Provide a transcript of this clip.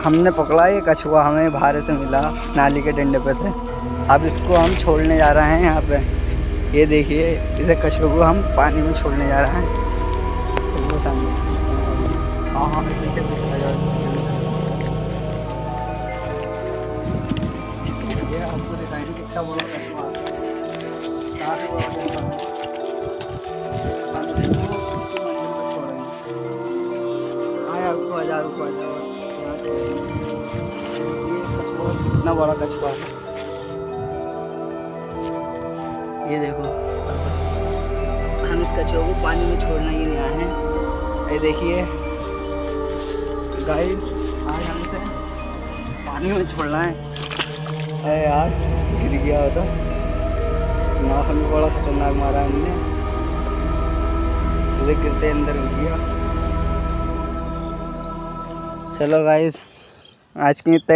हमने पकड़ा ये कछुआ, हमें बाहर से मिला, नाली के डंडे पे थे। अब इसको हम छोड़ने जा रहे हैं यहाँ पे। ये देखिए, इसे कछुए को हम पानी में छोड़ने जा रहे हैं। तो वो सामने हाँ पीछे ये आपको दिखाएंगे कितना बड़ा कछुआ है। काफी बड़ा कछुआ है। हम इसको उसकी मंजिल पे छोड़ेंगे। हाँ रुको आ जाओ, रुको आ जाओ। ये कछुआ कितना बड़ा कछुआ है, ये देखो। हम इस कछुए को पानी में छोड़ना ही नहीं आए हैं। ये देखिए गाइस, आज हम इसे पानी में छोड़ना है। अरे यार गिर गया होता, नाव में बड़ा खतरनाक मारा हमने, उसे गिरते अंदर हो गया। चलो गाइस, आज की